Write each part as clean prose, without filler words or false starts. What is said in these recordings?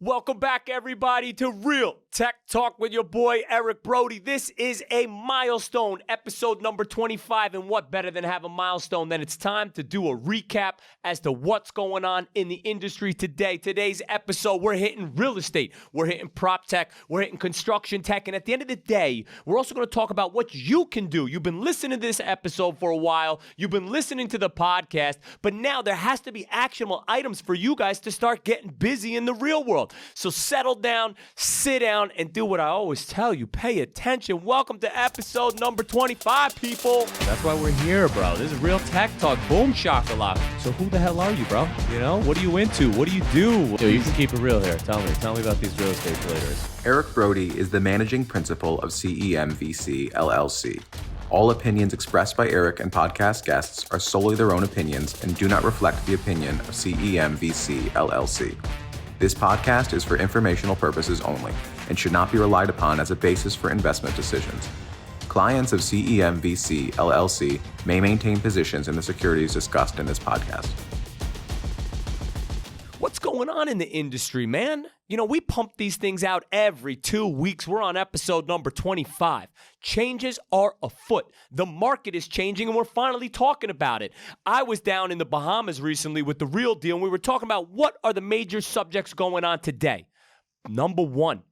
Welcome back, everybody, to Real Tech Talk with your boy, Eric Brody. This is a milestone, episode number 25, and what better than have a milestone than it's time to do a recap as to what's going on in the industry today. Today's episode, we're hitting real estate, we're hitting PropTech, we're hitting construction tech, and at the end of the day, we're also going to talk about what you can do. You've been listening to this episode for a while, you've been listening to the podcast, but now there has to be actionable items for you guys to start getting busy in the real world. So settle down, sit down, and do what I always tell you. Pay attention. Welcome to episode number 25, people. That's why we're here, bro. This is Real Tech Talk. Boom shakalaka. So who the hell are you, bro? You know, what are you into? What do you do? Yo, you can keep it real here. Tell me about these real estate traders. Eric Brody is the managing principal of CEMVC LLC. All opinions expressed by Eric and podcast guests are solely their own opinions and do not reflect the opinion of CEMVC LLC. This podcast is for informational purposes only and should not be relied upon as a basis for investment decisions. Clients of CEMVC LLC may maintain positions in the securities discussed in this podcast. What's going on in the industry, man? You know, we pump these things out every 2 weeks. We're on episode number 25. Changes are afoot. The market is changing, and we're finally talking about it. I was down in the Bahamas recently with The Real Deal, and we were talking about what are the major subjects going on today. Number one,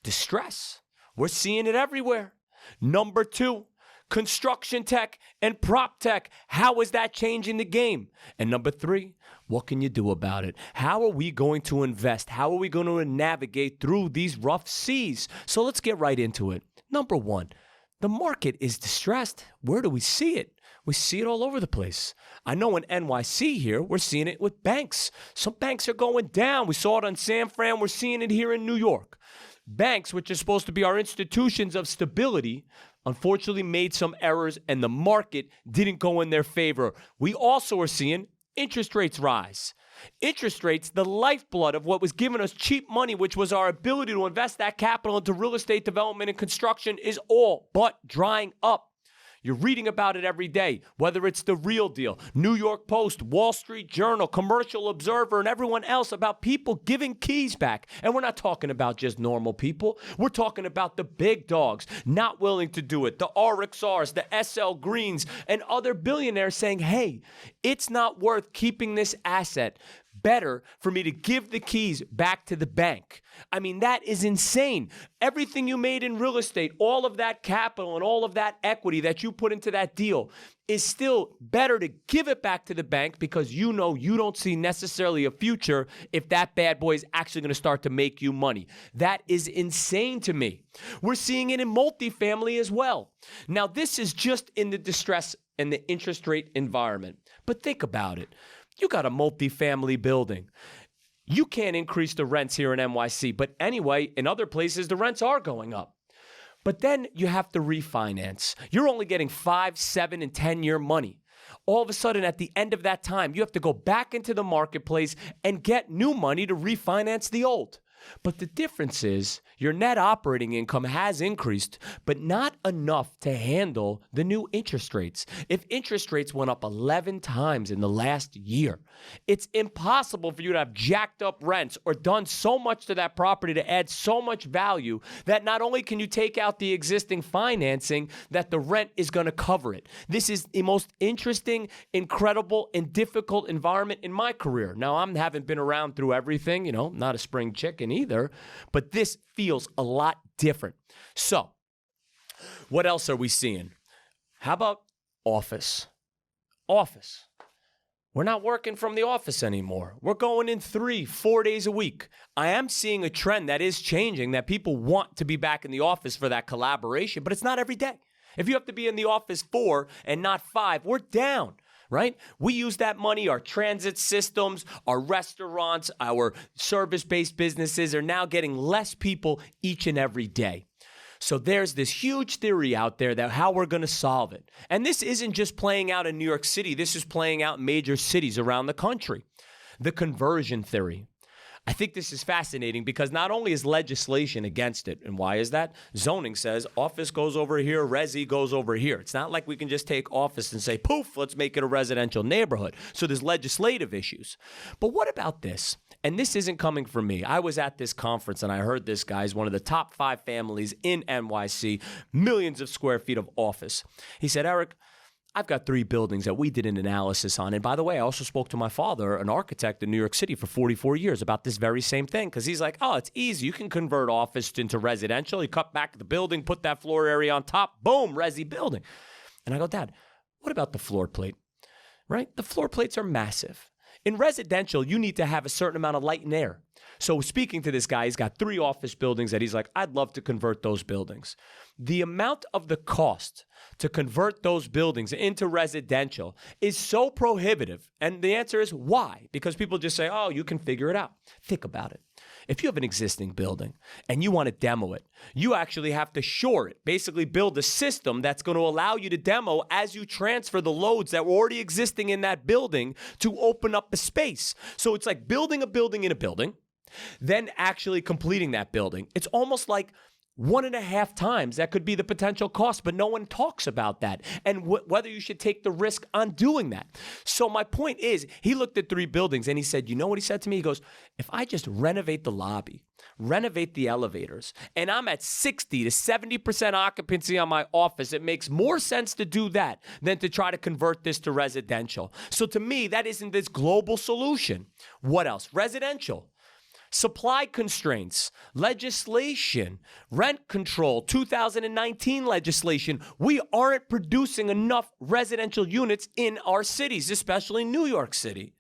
distress. We're seeing it everywhere. Number two, construction tech and prop tech. How is that changing the game? And number three, what can you do about it? How are we going to invest? How are we going to navigate through these rough seas? So let's get right into it. Number one, the market is distressed. Where do we see it? We see it all over the place. I know in NYC here, we're seeing it with banks. Some banks are going down. We saw it on San Fran. We're seeing it here in New York. Banks, which are supposed to be our institutions of stability, unfortunately made some errors and the market didn't go in their favor. We also are seeing interest rates rise. Interest rates, the lifeblood of what was giving us cheap money, which was our ability to invest that capital into real estate development and construction, is all but drying up. You're reading about it every day, whether it's The Real Deal, New York Post, Wall Street Journal, Commercial Observer, and everyone else about people giving keys back. And we're not talking about just normal people. We're talking about the big dogs not willing to do it, the RXRs, the SL Greens, and other billionaires saying, hey, it's not worth keeping this asset. Better for me to give the keys back to the bank. I mean, that is insane. Everything you made in real estate, all of that capital and all of that equity that you put into that deal is still better to give it back to the bank because you know you don't see necessarily a future if that bad boy is actually going to start to make you money. That is insane to me. We're seeing it in multifamily as well. Now, this is just in the distress and the interest rate environment. But think about it. You got a multifamily building. You can't increase the rents here in NYC, but anyway, in other places, the rents are going up. But then you have to refinance. You're only getting 5, 7, and 10-year money. All of a sudden, at the end of that time, you have to go back into the marketplace and get new money to refinance the old. But the difference is your net operating income has increased, but not enough to handle the new interest rates. If interest rates went up 11 times in the last year, it's impossible for you to have jacked up rents or done so much to that property to add so much value that not only can you take out the existing financing, that the rent is going to cover it. This is the most interesting, incredible, and difficult environment in my career. Now, I haven't been around through everything, not a spring chicken either, but this feels a lot different. So, what else are we seeing? How about office? Office. We're not working from the office anymore. We're going in 3-4 days a week. I am seeing a trend that is changing, that people want to be back in the office for that collaboration, but it's not every day. If you have to be in the office 4 and not 5, we're down. Right? We use that money, our transit systems, our restaurants, our service-based businesses are now getting less people each and every day. So there's this huge theory out there that how we're going to solve it. And this isn't just playing out in New York City. This is playing out in major cities around the country. The conversion theory. I think this is fascinating because not only is legislation against it, and why is that? Zoning says office goes over here, resi goes over here. It's not like we can just take office and say, poof, let's make it a residential neighborhood. So there's legislative issues. But what about this? And this isn't coming from me. I was at this conference and I heard this guy is one of the top 5 families in NYC, millions of square feet of office. He said, Eric, I've got 3 buildings that we did an analysis on. And by the way, I also spoke to my father, an architect in New York City for 44 years about this very same thing. Because he's like, oh, it's easy. You can convert office into residential. You cut back the building, put that floor area on top, boom, resi building. And I go, Dad, what about the floor plate? Right? The floor plates are massive. In residential, you need to have a certain amount of light and air. So speaking to this guy, he's got 3 office buildings that he's like, I'd love to convert those buildings. The amount of the cost to convert those buildings into residential is so prohibitive. And the answer is why? Because people just say, oh, you can figure it out. Think about it. If you have an existing building and you want to demo it, you actually have to shore it, basically build a system that's going to allow you to demo as you transfer the loads that were already existing in that building to open up a space. So it's like building a building in a building, then actually completing that building. It's almost like 1.5 times that could be the potential cost, but no one talks about that and whether you should take the risk on doing that. So my point is, he looked at 3 buildings and he said, you know what he said to me? He goes, if I just renovate the lobby, renovate the elevators, and I'm at 60 to 70% occupancy on my office, it makes more sense to do that than to try to convert this to residential. So to me, that isn't this global solution. What else? Residential. Supply constraints, legislation, rent control, 2019 legislation. We aren't producing enough residential units in our cities, especially New York City.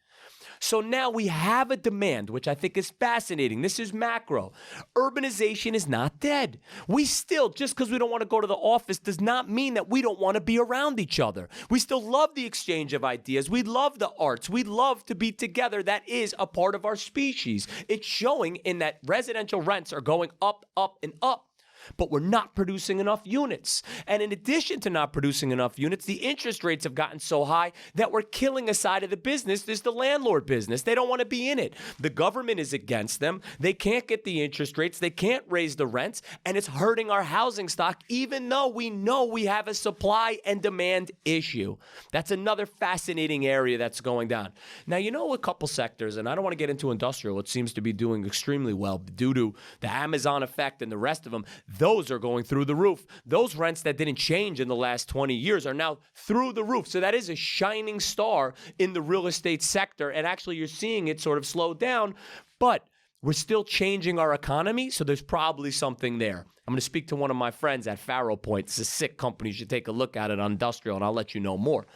So now we have a demand, which I think is fascinating. This is macro. Urbanization is not dead. We still, just because we don't want to go to the office does not mean that we don't want to be around each other. We still love the exchange of ideas. We love the arts. We love to be together. That is a part of our species. It's showing in that residential rents are going up, up, and up. But we're not producing enough units. And in addition to not producing enough units, the interest rates have gotten so high that we're killing a side of the business. There's the landlord business. They don't want to be in it. The government is against them. They can't get the interest rates. They can't raise the rents. And it's hurting our housing stock, even though we know we have a supply and demand issue. That's another fascinating area that's going down. Now, you know a couple sectors, and I don't want to get into industrial, it seems to be doing extremely well due to the Amazon effect and the rest of them. Those are going through the roof. Those rents that didn't change in the last 20 years are now through the roof. So that is a shining star in the real estate sector. And actually, you're seeing it sort of slow down, but we're still changing our economy. So there's probably something there. I'm going to speak to one of my friends at Faro Point. It's a sick company. You should take a look at it on industrial, and I'll let you know more.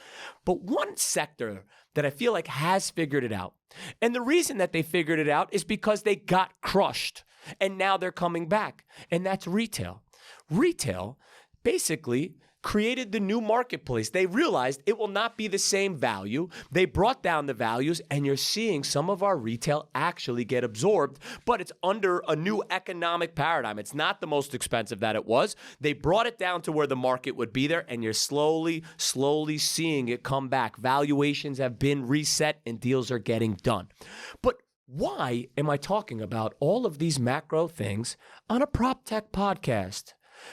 But one sector that I feel like has figured it out, and the reason that they figured it out is because they got crushed. And now they're coming back. And that's retail. Retail basically created the new marketplace. They realized it will not be the same value. They brought down the values, and you're seeing some of our retail actually get absorbed, but it's under a new economic paradigm. It's not the most expensive that it was. They brought it down to where the market would be there, and you're slowly seeing it come back. Valuations have been reset, and deals are getting done. But why am I talking about all of these macro things on a PropTech podcast?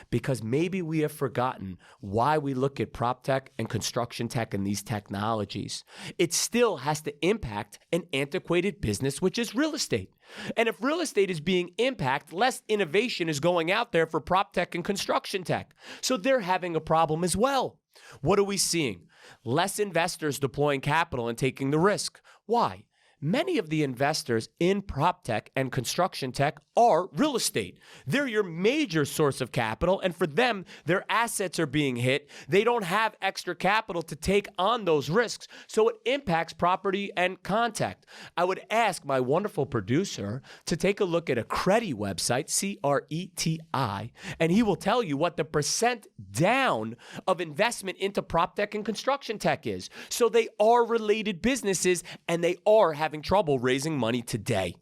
Because maybe we have forgotten why we look at PropTech and construction tech and these technologies. It still has to impact an antiquated business, which is real estate. And if real estate is being impacted, less innovation is going out there for PropTech and construction tech. So they're having a problem as well. What are we seeing? Less investors deploying capital and taking the risk. Why? Many of the investors in PropTech and construction tech are real estate. They're your major source of capital, and for them, their assets are being hit. They don't have extra capital to take on those risks, so it impacts property and contact. I would ask my wonderful producer to take a look at a Credi website, CRETI, and he will tell you what the percent down of investment into PropTech and construction tech is. So they are related businesses, and they are having trouble raising money today.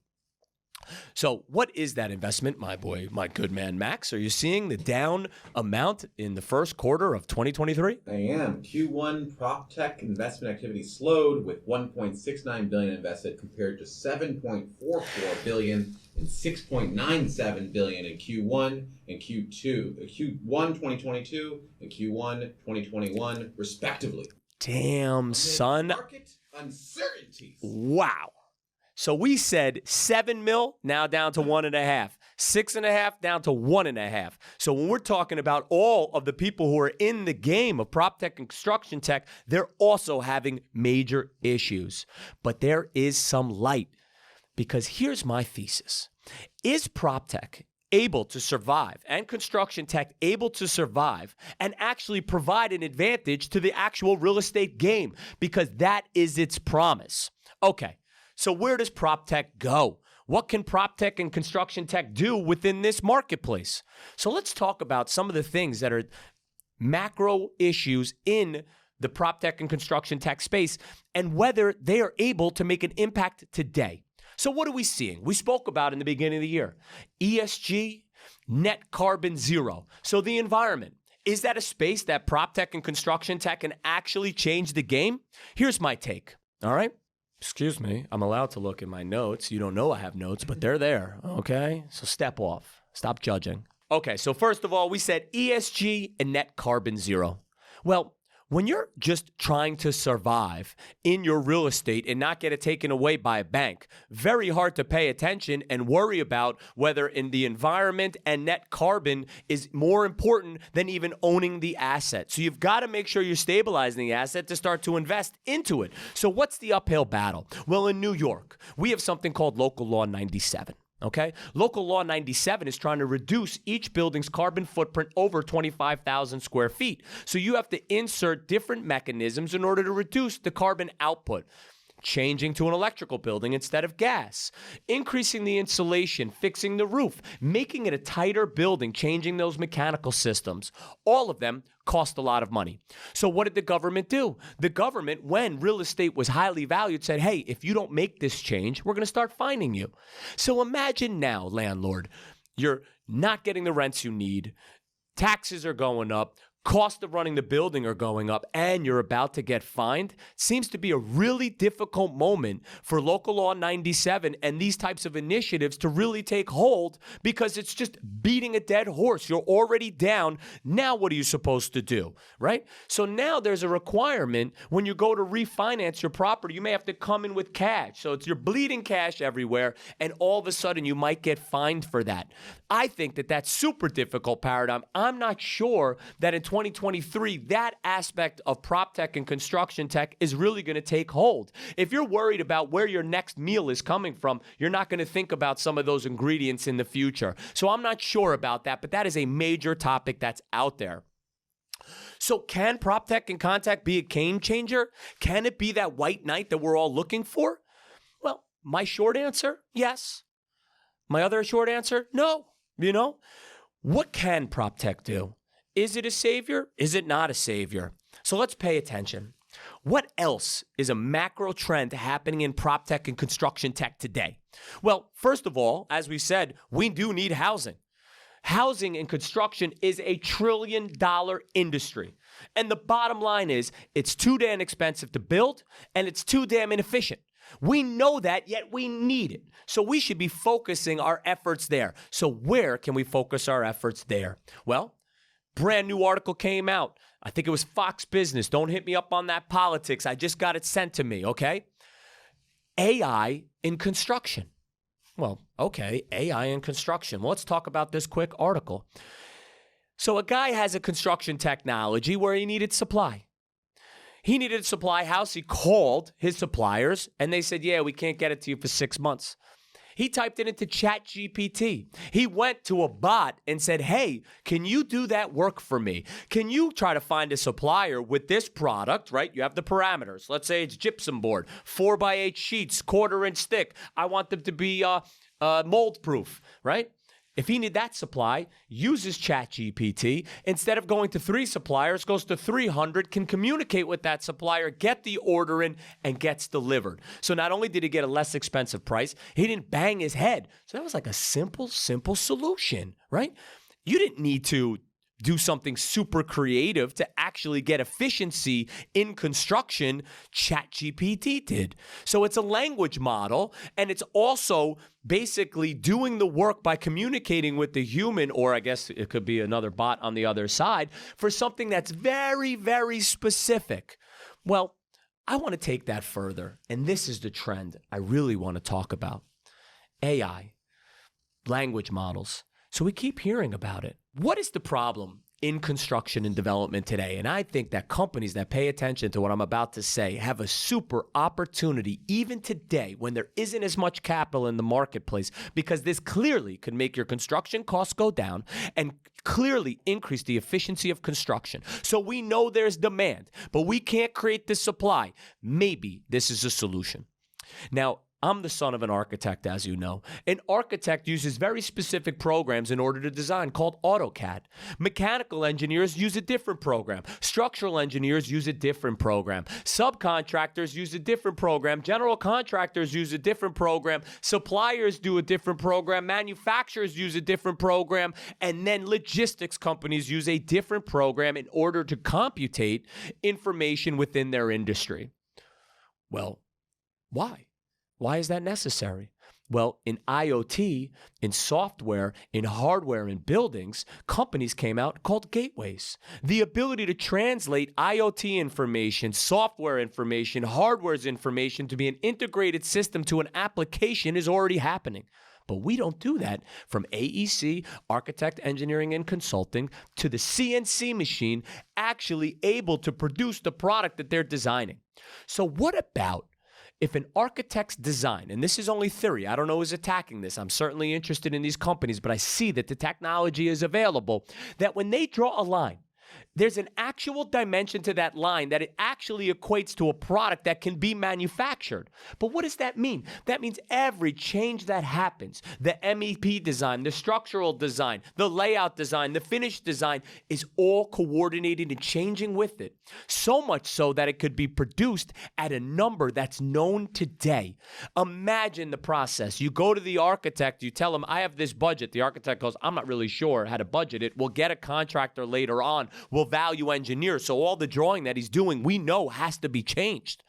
So what is that investment, my boy, my good man, Max? Are you seeing the down amount in the first quarter of 2023? I am. Q1 PropTech investment activity slowed with $1.69 billion invested compared to $7.44 billion and $6.97 billion in Q1 and Q1 2022 and Q1 2021 respectively. Damn, son. Market uncertainties. Wow. So we said 7 mil, now down to 1.5, 6.5 down to 1.5. So when we're talking about all of the people who are in the game of prop tech and construction tech, they're also having major issues. But there is some light, because here's my thesis. Is prop tech able to survive and construction tech able to survive and actually provide an advantage to the actual real estate game? Because that is its promise. Okay. So where does prop tech go? What can prop tech and construction tech do within this marketplace? So let's talk about some of the things that are macro issues in the prop tech and construction tech space and whether they are able to make an impact today. So what are we seeing? We spoke about in the beginning of the year, ESG, net carbon zero. So the environment. Is that a space that prop tech and construction tech can actually change the game? Here's my take, all right? Excuse me, I'm allowed to look at my notes. You don't know I have notes, but they're there, okay? So step off. Stop judging. Okay, so first of all, we said ESG and net carbon zero. Well, when you're just trying to survive in your real estate and not get it taken away by a bank, very hard to pay attention and worry about whether in the environment and net carbon is more important than even owning the asset. So you've got to make sure you're stabilizing the asset to start to invest into it. So what's the uphill battle? Well, in New York, we have something called Local Law 97. Okay? Local Law 97 is trying to reduce each building's carbon footprint over 25,000 square feet. So you have to insert different mechanisms in order to reduce the carbon output. Changing to an electrical building instead of gas, increasing the insulation, fixing the roof, making it a tighter building, changing those mechanical systems. All of them cost a lot of money. So what did the government do? The government, when real estate was highly valued, said, hey, if you don't make this change, we're going to start fining you. So imagine now, landlord, you're not getting the rents you need, taxes are going up, cost of running the building are going up, and you're about to get fined. Seems to be a really difficult moment for Local Law 97 and these types of initiatives to really take hold, because it's just beating a dead horse. You're already down. Now what are you supposed to do, right? So now there's a requirement when you go to refinance your property, you may have to come in with cash. So you're bleeding cash everywhere, and all of a sudden you might get fined for that. I think that that's super difficult paradigm. I'm not sure that in 2023, that aspect of prop tech and construction tech is really going to take hold. If you're worried about where your next meal is coming from, you're not going to think about some of those ingredients in the future. So I'm not sure about that, but that is a major topic that's out there. So can prop tech and contact be a game changer? Can it be that white knight that we're all looking for? Well, my short answer, yes. My other short answer, no. You know, what can prop tech do? Is it a savior? Is it not a savior? So let's pay attention. What else is a macro trend happening in prop tech and construction tech today? Well, first of all, as we said, we do need housing. Housing and construction is a $1 trillion industry. And the bottom line is it's too damn expensive to build and it's too damn inefficient. We know that, yet we need it. So we should be focusing our efforts there. So where can we focus our efforts there? Well, brand new article came out. I think it was Fox Business. Don't hit me up on that politics. I just got it sent to me, okay? AI in construction. Well, okay, AI in construction. Well, let's talk about this quick article. So a guy has a construction technology where he needed supply. He needed a supply house. He called his suppliers, and they said, yeah, we can't get it to you for 6 months. He typed it into ChatGPT. He went to a bot and said, hey, can you do that work for me? Can you try to find a supplier with this product, right? You have the parameters. Let's say it's gypsum board, 4x8 sheets, 1/4 inch thick. I want them to be mold proof, right? If he needed that supply, uses ChatGPT. Instead of going to 3 suppliers, goes to 300, can communicate with that supplier, get the order in, and gets delivered. So not only did he get a less expensive price, he didn't bang his head. So that was like a simple solution, right? You didn't need to do something super creative to actually get efficiency in construction. ChatGPT did. So it's a language model, and it's also basically doing the work by communicating with the human, or I guess it could be another bot on the other side, for something that's very, very specific. Well, I want to take that further, and this is the trend I really want to talk about. AI, language models. So we keep hearing about it. What is the problem in construction and development today? And I think that companies that pay attention to what I'm about to say have a super opportunity even today when there isn't as much capital in the marketplace, because this clearly could make your construction costs go down and clearly increase the efficiency of construction. So we know there's demand, but we can't create the supply. Maybe this is a solution. Now, I'm the son of an architect, as you know. An architect uses very specific programs in order to design called AutoCAD. Mechanical engineers use a different program. Structural engineers use a different program. Subcontractors use a different program. General contractors use a different program. Suppliers do a different program. Manufacturers use a different program. And then logistics companies use a different program in order to computate information within their industry. Well, why? Why is that necessary? Well, in IoT, in software, in hardware, in buildings, companies came out called gateways. The ability to translate IoT information, software information, hardware's information to be an integrated system to an application is already happening. But we don't do that from AEC, architect, engineering, and consulting, to the CNC machine actually able to produce the product that they're designing. So what about if an architect's design, and this is only theory, I don't know who's attacking this, I'm certainly interested in these companies, but I see that the technology is available, that when they draw a line, there's an actual dimension to that line that it actually equates to a product that can be manufactured. But what does that mean? That means every change that happens, the MEP design, the structural design, the layout design, the finished design is all coordinated and changing with it. So much so that it could be produced at a number that's known today. Imagine the process. You go to the architect, you tell him, I have this budget. The architect goes, I'm not really sure how to budget it. We'll get a contractor later on. We'll value engineer. So all the drawing that he's doing, we know has to be changed.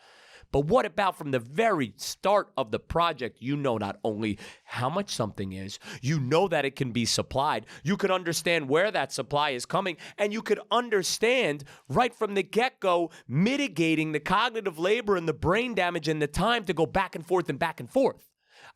But what about from the very start of the project, you know not only how much something is, you know that it can be supplied, you could understand where that supply is coming, and you could understand right from the get-go mitigating the cognitive labor and the brain damage and the time to go back and forth and back and forth.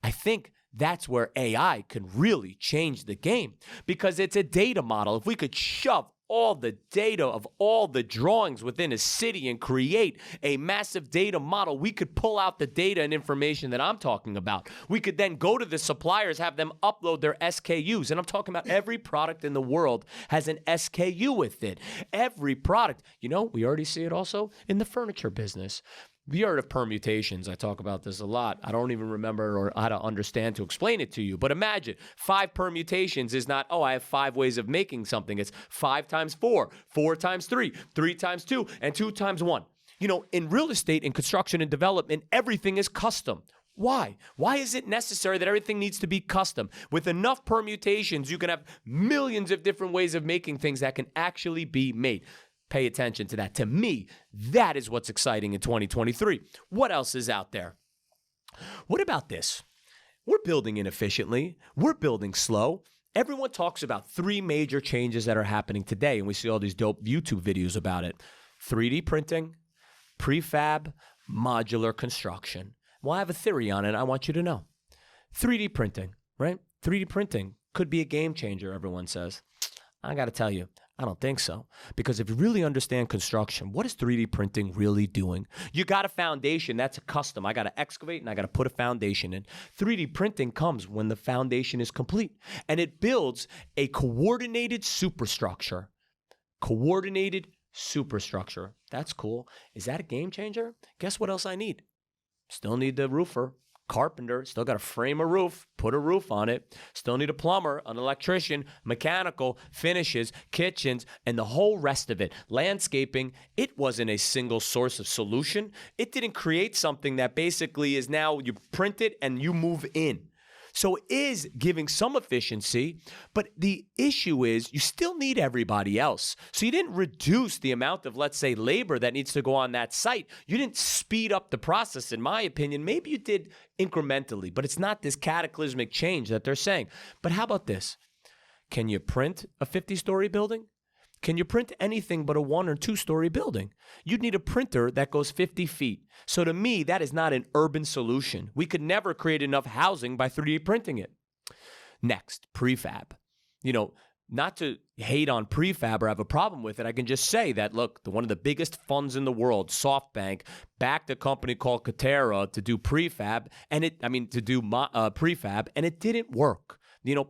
I think that's where AI can really change the game, because it's a data model. If we could shove all the data of all the drawings within a city and create a massive data model, we could pull out the data and information that I'm talking about. We could then go to the suppliers, have them upload their SKUs. And I'm talking about every product in the world has an SKU with it. Every product. You know, we already see it also in the furniture business. We heard of permutations. I talk about this a lot. I don't even remember or how to understand to explain it to you. But imagine 5 permutations is not, oh, I have 5 ways of making something. It's 5 times 4, 4 times 3, 3 times 2, and 2 times 1. You know, in real estate, in construction and development, everything is custom. Why? Why is it necessary that everything needs to be custom? With enough permutations, you can have millions of different ways of making things that can actually be made. Pay attention to that. To me, that is what's exciting in 2023. What else is out there? What about this? We're building inefficiently. We're building slow. Everyone talks about 3 major changes that are happening today, and we see all these dope YouTube videos about it. 3D printing, prefab, modular construction. Well, I have a theory on it I want you to know. 3D printing, right? 3D printing could be a game changer, everyone says. I got to tell you, I don't think so. Because if you really understand construction, what is 3D printing really doing? You got a foundation, that's a custom. I got to excavate and I got to put a foundation in. 3D printing comes when the foundation is complete. And it builds a coordinated superstructure. Coordinated superstructure. That's cool. Is that a game changer? Guess what else I need? Still need the roofer. Carpenter, still got to frame a roof, put a roof on it. Still need a plumber, an electrician, mechanical, finishes, kitchens, and the whole rest of it. Landscaping, it wasn't a single source of solution. It didn't create something that basically is now you print it and you move in. So it is giving some efficiency, but the issue is you still need everybody else. So you didn't reduce the amount of, let's say, labor that needs to go on that site. You didn't speed up the process, in my opinion. Maybe you did incrementally, but it's not this cataclysmic change that they're saying. But how about this? Can you print a 50-story building? Can you print anything but a 1 or 2-story building? You'd need a printer that goes 50 feet. So to me, that is not an urban solution. We could never create enough housing by 3D printing it. Next, prefab. Not to hate on prefab or have a problem with it, I can just say that, look, one of the biggest funds in the world, SoftBank, backed a company called Katera to do prefab, and prefab, and it didn't work.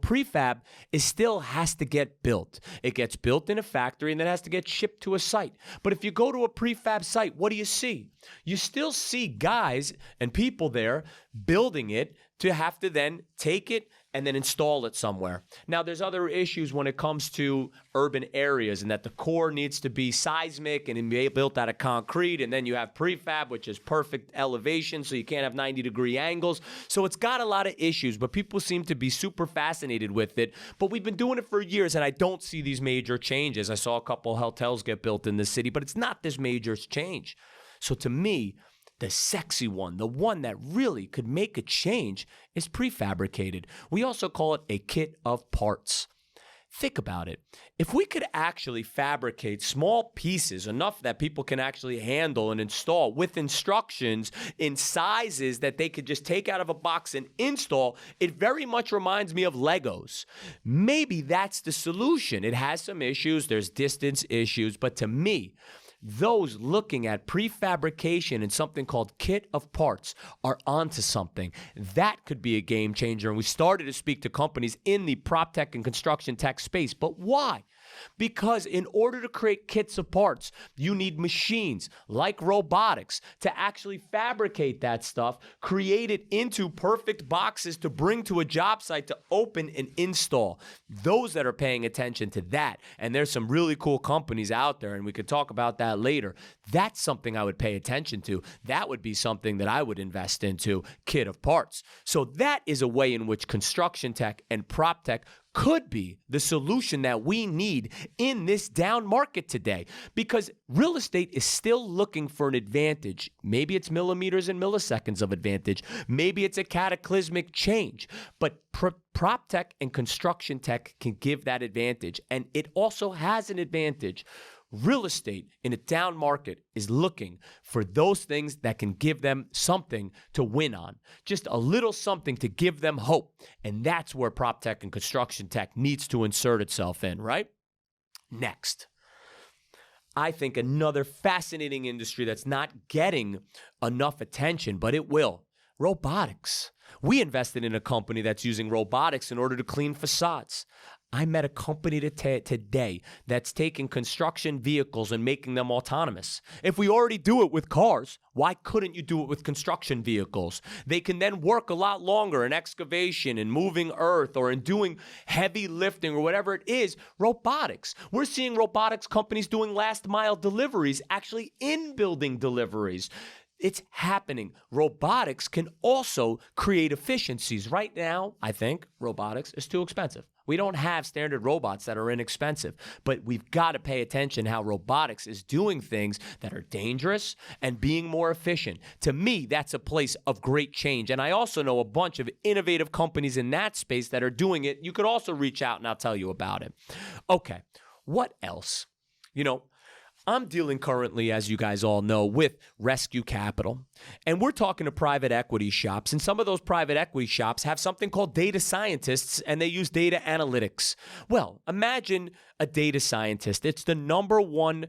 Prefab still has to get built. It gets built in a factory and then has to get shipped to a site. But if you go to a prefab site, what do you see? You still see guys and people there building it to have to then take it and then install it somewhere. Now, there's other issues when it comes to urban areas and that the core needs to be seismic and be built out of concrete. And then you have prefab, which is perfect elevation, so you can't have 90-degree angles. So it's got a lot of issues, but people seem to be super fascinated with it. But we've been doing it for years, and I don't see these major changes. I saw a couple hotels get built in the city, but it's not this major change. So to me, the sexy one, the one that really could make a change, is prefabricated. We also call it a kit of parts. Think about it. If we could actually fabricate small pieces, enough that people can actually handle and install with instructions in sizes that they could just take out of a box and install, it very much reminds me of Legos. Maybe that's the solution. It has some issues. There's distance issues. But to me, those looking at prefabrication and something called kit of parts are onto something. That could be a game changer. And we started to speak to companies in the PropTech and construction tech space. But why? Because in order to create kits of parts, you need machines like robotics to actually fabricate that stuff, create it into perfect boxes to bring to a job site to open and install. Those that are paying attention to that, and there's some really cool companies out there, and we could talk about that later. That's something I would pay attention to. That would be something that I would invest into, kit of parts. So that is a way in which construction tech and prop tech could be the solution that we need in this down market today, because real estate is still looking for an advantage. Maybe it's millimeters and milliseconds of advantage. Maybe it's a cataclysmic change, but prop tech and construction tech can give that advantage. And it also has an advantage. Real estate in a down market is looking for those things that can give them something to win on. Just a little something to give them hope. And that's where prop tech and construction tech needs to insert itself in, right? Next, I think another fascinating industry that's not getting enough attention, but it will. Robotics. We invested in a company that's using robotics in order to clean facades. I met a company today that's taking construction vehicles and making them autonomous. If we already do it with cars, why couldn't you do it with construction vehicles? They can then work a lot longer in excavation and moving earth or in doing heavy lifting or whatever it is. Robotics. We're seeing robotics companies doing last mile deliveries, actually in-building deliveries. It's happening. Robotics can also create efficiencies. Right now, I think robotics is too expensive. We don't have standard robots that are inexpensive, but we've got to pay attention how robotics is doing things that are dangerous and being more efficient. To me, that's a place of great change. And I also know a bunch of innovative companies in that space that are doing it. You could also reach out and I'll tell you about it. Okay, what else? I'm dealing currently, as you guys all know, with Rescue Capital. And we're talking to private equity shops. And some of those private equity shops have something called data scientists, and they use data analytics. Well, imagine a data scientist. It's the number one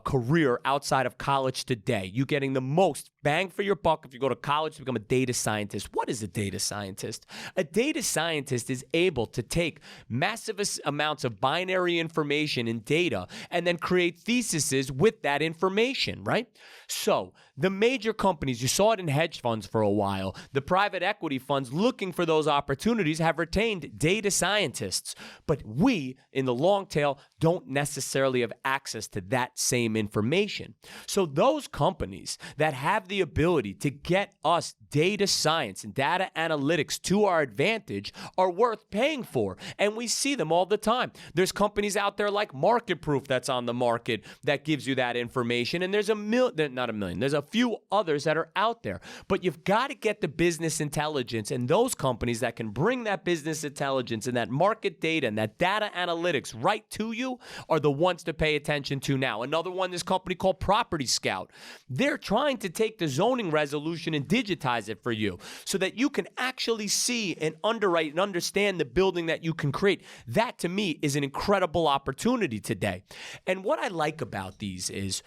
career outside of college today. You're getting the most bang for your buck if you go to college to become a data scientist. What is a data scientist? A data scientist is able to take massive amounts of binary information and data and then create theses with that information, right? So the major companies, you saw it in hedge funds for a while, the private equity funds looking for those opportunities have retained data scientists. But we, in the long tail, don't necessarily have access to that same information. So those companies that have the ability to get us data science and data analytics to our advantage are worth paying for. And we see them all the time. There's companies out there like Market Proof that's on the market that gives you that information. And there's there's a few others that are out there. But you've got to get the business intelligence, and those companies that can bring that business intelligence and that market data and that data analytics right to you are the ones to pay attention to now. Another one, this company called Property Scout. They're trying to take the zoning resolution and digitize it for you so that you can actually see and underwrite and understand the building that you can create. That, to me, is an incredible opportunity today. And what I like about these is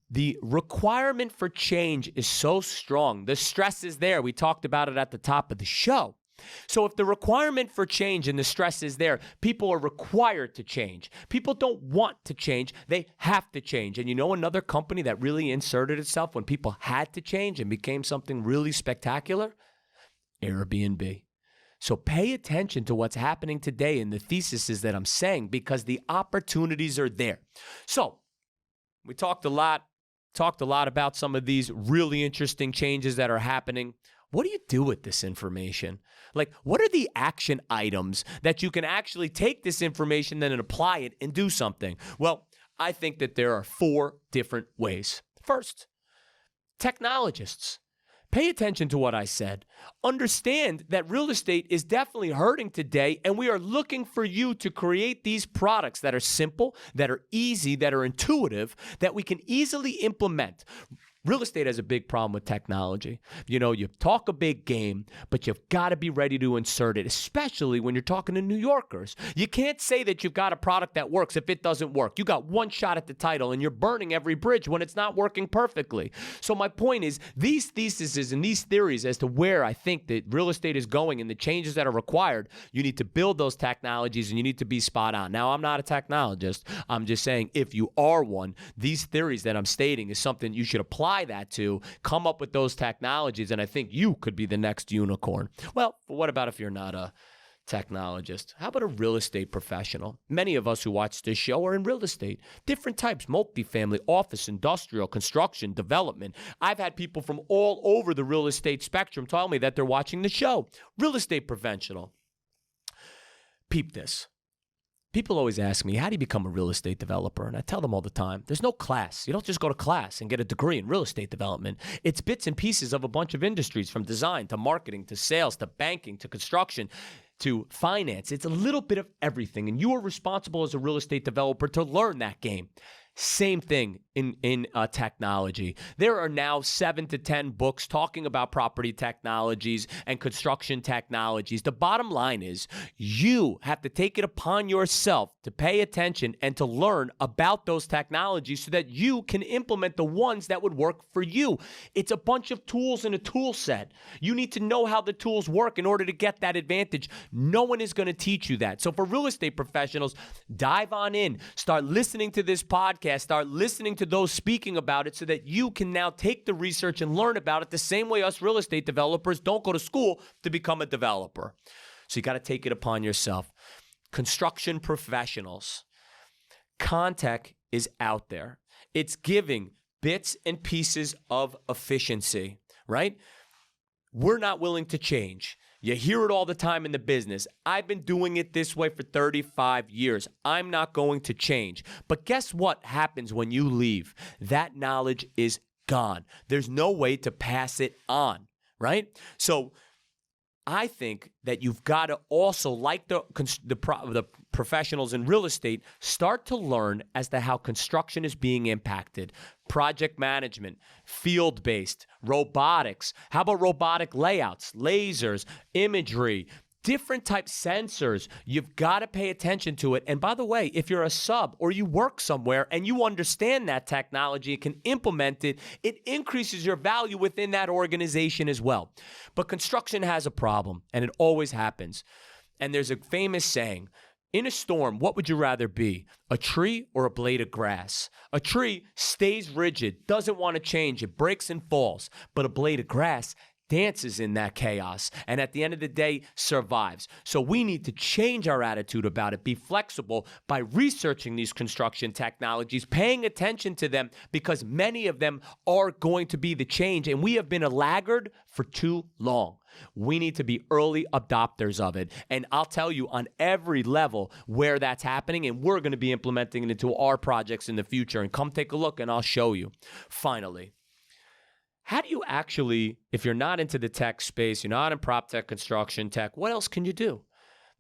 the requirement for change is so strong. The stress is there. We talked about it at the top of the show. So if the requirement for change and the stress is there, people are required to change. People don't want to change. They have to change. And you know another company that really inserted itself when people had to change and became something really spectacular? Airbnb. So pay attention to what's happening today and the theses that I'm saying, because the opportunities are there. So we talked a lot about some of these really interesting changes that are happening. What do you do with this information? Like, what are the action items that you can actually take this information then and apply it and do something? Well, I think that there are 4 different ways. First, technologists. Pay attention to what I said. Understand that real estate is definitely hurting today, and we are looking for you to create these products that are simple, that are easy, that are intuitive, that we can easily implement. Real estate has a big problem with technology. You know, you talk a big game, but you've got to be ready to insert it, especially when you're talking to New Yorkers. You can't say that you've got a product that works if it doesn't work. You got one shot at the title, and you're burning every bridge when it's not working perfectly. So my point is, these theses and these theories as to where I think that real estate is going and the changes that are required, you need to build those technologies, and you need to be spot on. Now, I'm not a technologist. I'm just saying, if you are one, these theories that I'm stating is something you should apply that to, come up with those technologies, and I think you could be the next unicorn. Well, what about if you're not a technologist? How about a real estate professional? Many of us who watch this show are in real estate. Different types: multifamily, office, industrial, construction, development. I've had people from all over the real estate spectrum tell me that they're watching the show. Real estate professional. Peep this. People always ask me, how do you become a real estate developer? And I tell them all the time, there's no class. You don't just go to class and get a degree in real estate development. It's bits and pieces of a bunch of industries, from design to marketing to sales to banking to construction to finance. It's a little bit of everything. And you are responsible as a real estate developer to learn that game. Same thing in technology. There are now 7 to 10 books talking about property technologies and construction technologies. The bottom line is, you have to take it upon yourself to pay attention and to learn about those technologies so that you can implement the ones that would work for you. It's a bunch of tools in a tool set. You need to know how the tools work in order to get that advantage. No one is going to teach you that. So for real estate professionals, dive on in. Start listening to this podcast. Start listening to those speaking about it so that you can now take the research and learn about it the same way us real estate developers don't go to school to become a developer. So you got to take it upon yourself. Construction professionals. Contech is out there. It's giving bits and pieces of efficiency, right? We're not willing to change. You hear it all the time in the business. I've been doing it this way for 35 years. I'm not going to change. But guess what happens when you leave? That knowledge is gone. There's no way to pass it on, right? So I think that you've got to also, like the professionals in real estate, start to learn as to how construction is being impacted. Project management, field-based, robotics. How about robotic layouts, lasers, imagery, different type sensors. You've got to pay attention to it. And by the way, if you're a sub or you work somewhere and you understand that technology and can implement it, it increases your value within that organization as well. But construction has a problem, and it always happens. And there's a famous saying, in a storm, what would you rather be, a tree or a blade of grass? A tree stays rigid, doesn't want to change, it breaks and falls. But a blade of grass dances in that chaos, and at the end of the day, survives. So we need to change our attitude about it, be flexible by researching these construction technologies, paying attention to them, because many of them are going to be the change, and we have been a laggard for too long. We need to be early adopters of it, and I'll tell you on every level where that's happening, and we're going to be implementing it into our projects in the future, and come take a look and I'll show you. Finally, how do you actually, if you're not into the tech space, you're not in PropTech, construction tech, what else can you do?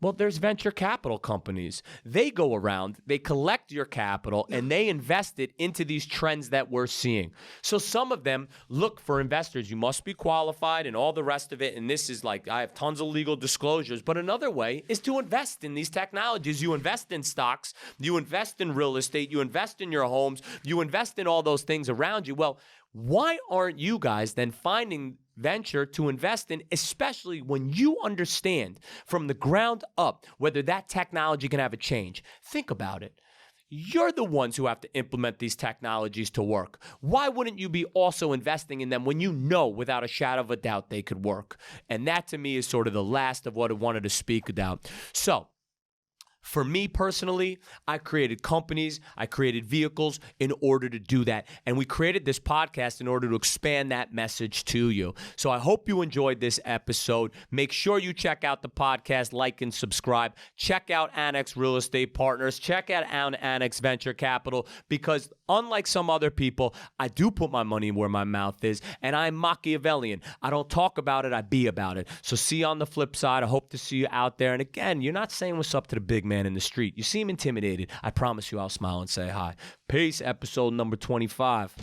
Well, there's venture capital companies. They go around, they collect your capital, and they invest it into these trends that we're seeing. So some of them look for investors. You must be qualified and all the rest of it. And this is like, I have tons of legal disclosures. But another way is to invest in these technologies. You invest in stocks, you invest in real estate, you invest in your homes, you invest in all those things around you. Well, why aren't you guys then finding venture to invest in, especially when you understand from the ground up whether that technology can have a change? Think about it. You're the ones who have to implement these technologies to work. Why wouldn't you be also investing in them when you know without a shadow of a doubt they could work? And that to me is sort of the last of what I wanted to speak about. So, for me personally, I created companies, I created vehicles in order to do that. And we created this podcast in order to expand that message to you. So I hope you enjoyed this episode. Make sure you check out the podcast, like and subscribe. Check out Annex Real Estate Partners. Check out Annex Venture Capital, because unlike some other people, I do put my money where my mouth is, and I'm Machiavellian. I don't talk about it, I be about it. So see you on the flip side. I hope to see you out there. And again, you're not saying what's up to the big man in the street. You seem intimidated. I promise you I'll smile and say hi. Peace, episode number 25.